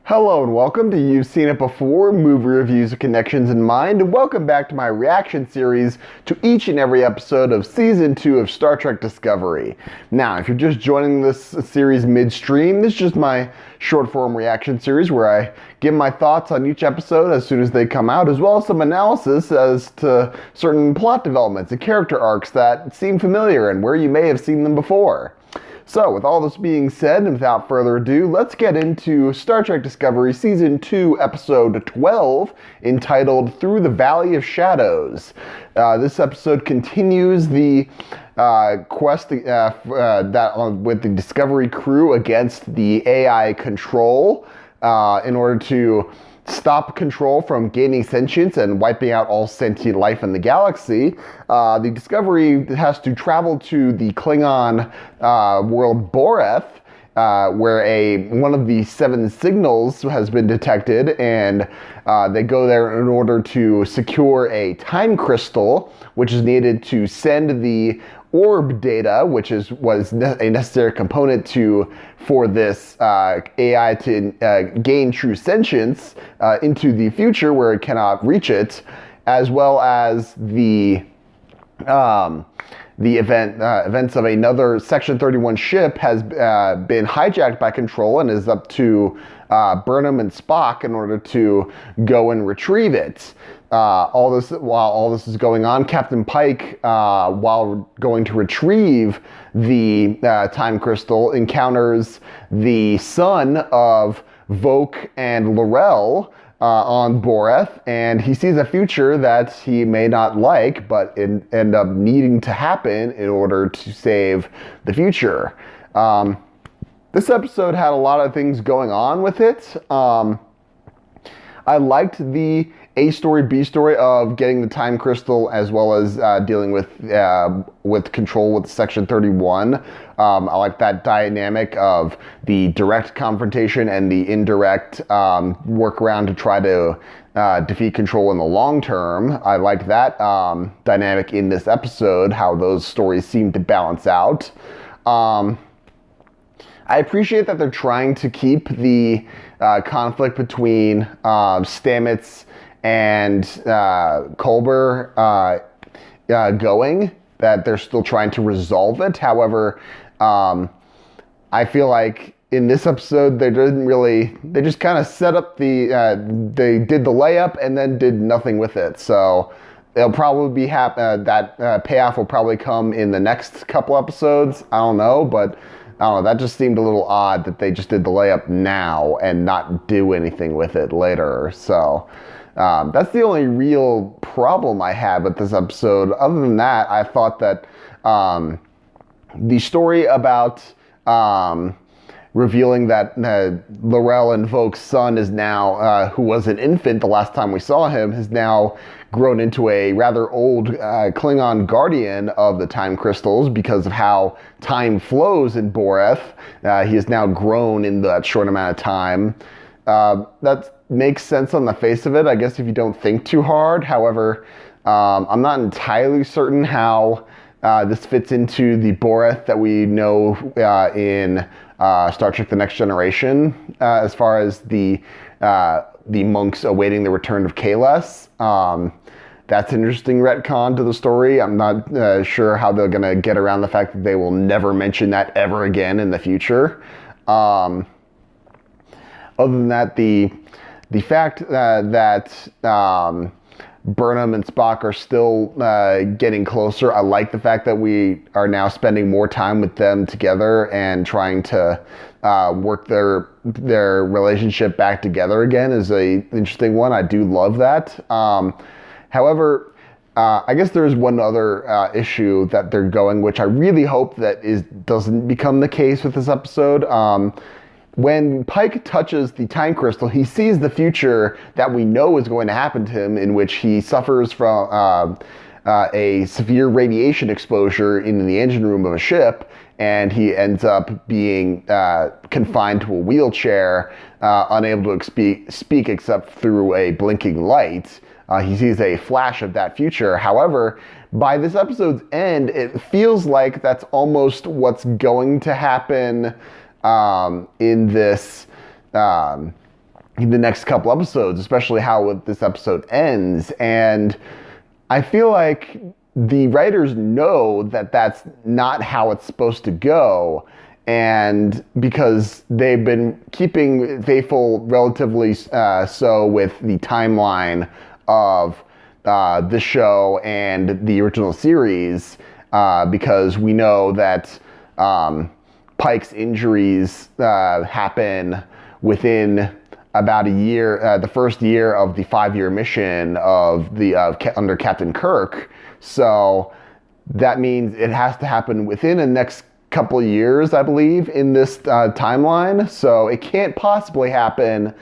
Hello and welcome to You've Seen It Before, movie reviews with connections in mind, and welcome back to my reaction series to each and every episode of Season 2 of Star Trek Discovery. Now, if you're just joining this series midstream, this is just my short-form reaction series where I give my thoughts on each episode as soon as they come out, as well as some analysis as to certain plot developments and character arcs that seem familiar and where you may have seen them before. So, with all this being said, and without further ado, let's get into Star Trek Discovery Season 2, Episode 12, entitled Through the Valley of Shadows. This episode continues the quest with the Discovery crew against the AI Control in order to stop Control from gaining sentience and wiping out all sentient life in the galaxy. The Discovery has to travel to the Klingon world Boreth, where one of the 7 signals has been detected, and they go there in order to secure a time crystal, which is needed to send the orb data, which was a necessary component for this AI to gain true sentience into the future where it cannot reach it, as well as the events of another Section 31 ship has been hijacked by Control and is up to Burnham and Spock in order to go and retrieve it. While all this is going on, Captain Pike, while going to retrieve the time crystal, encounters the son of Voq and L'Rell on Boreth, and he sees a future that he may not like, but end up needing to happen in order to save the future. This episode had a lot of things going on with it. I liked the A story, B story of getting the time crystal, as well as dealing with Control with Section 31. I like that dynamic of the direct confrontation and the indirect workaround to try to defeat Control in the long term. I like that dynamic in this episode, how those stories seem to balance out. I appreciate that they're trying to keep the conflict between Stamets and Culber going, that they're still trying to resolve it. However, I feel like in this episode, they just kind of set up they did the layup and then did nothing with it. So it'll probably be that payoff will probably come in the next couple episodes. I don't know, but I don't know, that just seemed a little odd that they just did the layup now and not do anything with it later. So that's the only real problem I had with this episode. Other than that, I thought that the story about revealing that L'Rell and Voq's son is now, who was an infant the last time we saw him, has now grown into a rather old Klingon guardian of the time crystals because of how time flows in Boreth. He has now grown in that short amount of time. That makes sense on the face of it, I guess, if you don't think too hard. However, I'm not entirely certain how this fits into the Boreth that we know in Star Trek: The Next Generation, as far as the monks awaiting the return of Kahless. That's an interesting retcon to the story. I'm not sure how they're going to get around the fact that they will never mention that ever again in the future. Other than that, the fact that Burnham and Spock are still getting closer. I like the fact that we are now spending more time with them together and trying to work their relationship back together again is an interesting one. I do love that. However, I guess there's one other issue that they're going, which I really hope that doesn't become the case with this episode. When Pike touches the time crystal, he sees the future that we know is going to happen to him, in which he suffers from a severe radiation exposure in the engine room of a ship, and he ends up being confined to a wheelchair, unable to speak except through a blinking light. He sees a flash of that future. However, by this episode's end, it feels like that's almost what's going to happen in this the next couple episodes, especially how this episode ends. And I feel like the writers know that that's not how it's supposed to go. And because they've been keeping faithful relatively so with the timeline of the show and the original series, because we know that Pike's injuries happen within about a year, the first year of the 5-year mission under Captain Kirk. So that means it has to happen within the next couple of years, I believe, in this timeline. So it can't possibly happen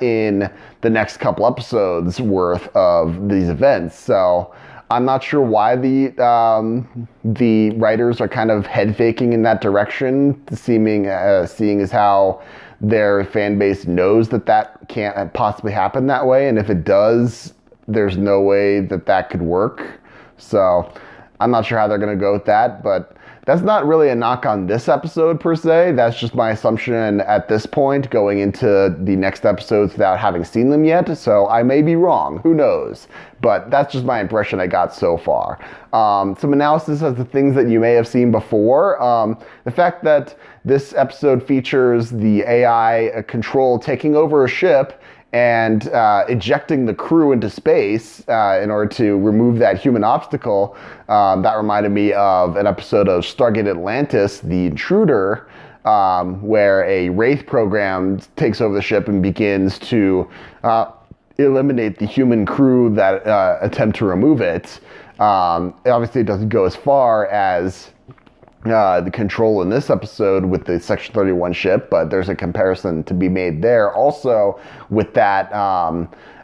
in the next couple episodes worth of these events. So I'm not sure why the writers are kind of head faking in that direction, seeing as how their fan base knows that can't possibly happen that way, and if it does, there's no way that could work. So I'm not sure how they're going to go with that, but that's not really a knock on this episode per se. That's just my assumption at this point, going into the next episodes without having seen them yet. So I may be wrong. Who knows? But that's just my impression I got so far. Some analysis of the things that you may have seen before. The fact that this episode features the AI control taking over a ship and ejecting the crew into space in order to remove that human obstacle. That reminded me of an episode of Stargate Atlantis, The Intruder, where a Wraith program takes over the ship and begins to eliminate the human crew that attempt to remove it. Obviously, it doesn't go as far as the control in this episode with the Section 31 ship, but there's a comparison to be made there. Also, with that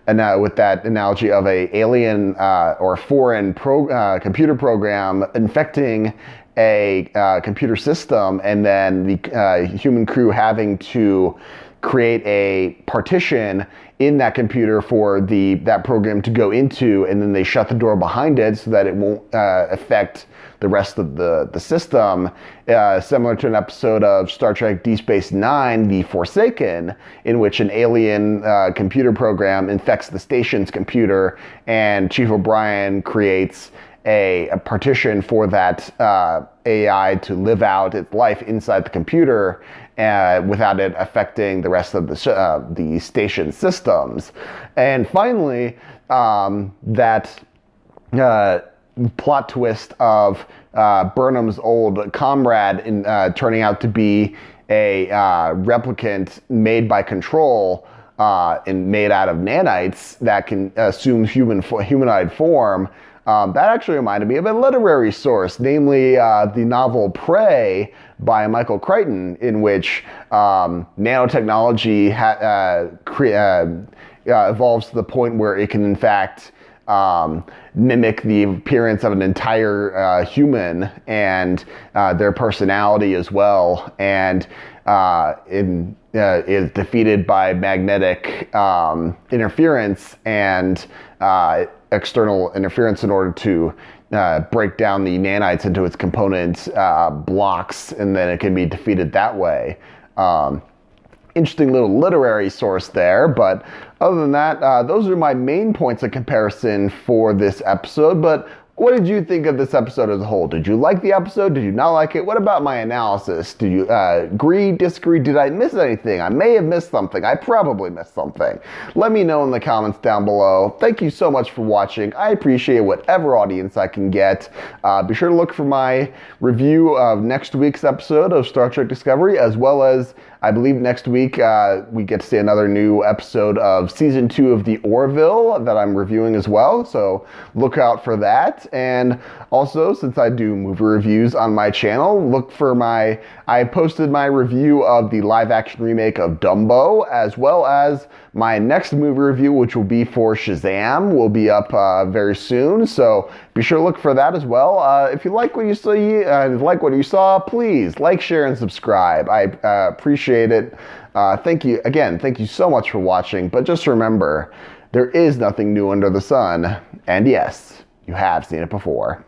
analogy of a alien or foreign computer program infecting a computer system, and then the human crew having to create a partition in that computer for that program to go into, and then they shut the door behind it so that it won't affect the rest of the system, similar to an episode of Star Trek Deep Space Nine, The Forsaken, in which an alien computer program infects the station's computer, and Chief O'Brien creates a partition for that AI to live out its life inside the computer without it affecting the rest of the station systems. And finally, that plot twist of Burnham's old comrade turning out to be a replicant made by Control and made out of nanites that can assume humanoid form. That actually reminded me of a literary source, namely the novel Prey by Michael Crichton, in which nanotechnology evolves to the point where it can in fact mimic the appearance of an entire human and their personality as well, and is defeated by magnetic interference and external interference in order to break down the nanites into its component blocks, and then it can be defeated that way. Interesting little literary source there, but other than that, those are my main points of comparison for this episode. But what did you think of this episode as a whole? Did you like the episode? Did you not like it? What about my analysis? Did you agree, disagree? Did I miss anything? I may have missed something. I probably missed something. Let me know in the comments down below. Thank you so much for watching. I appreciate whatever audience I can get. Be sure to look for my review of next week's episode of Star Trek Discovery, as well as I believe next week we get to see another new episode of Season 2 of The Orville that I'm reviewing as well, so look out for that. And also, since I do movie reviews on my channel, look for I posted my review of the live-action remake of Dumbo, as well as my next movie review, which will be for Shazam, will be up very soon, so be sure to look for that as well. If you like what you saw, please like, share, and subscribe. I appreciate it. Thank you so much for watching, but just remember, there is nothing new under the sun, and yes, you have seen it before.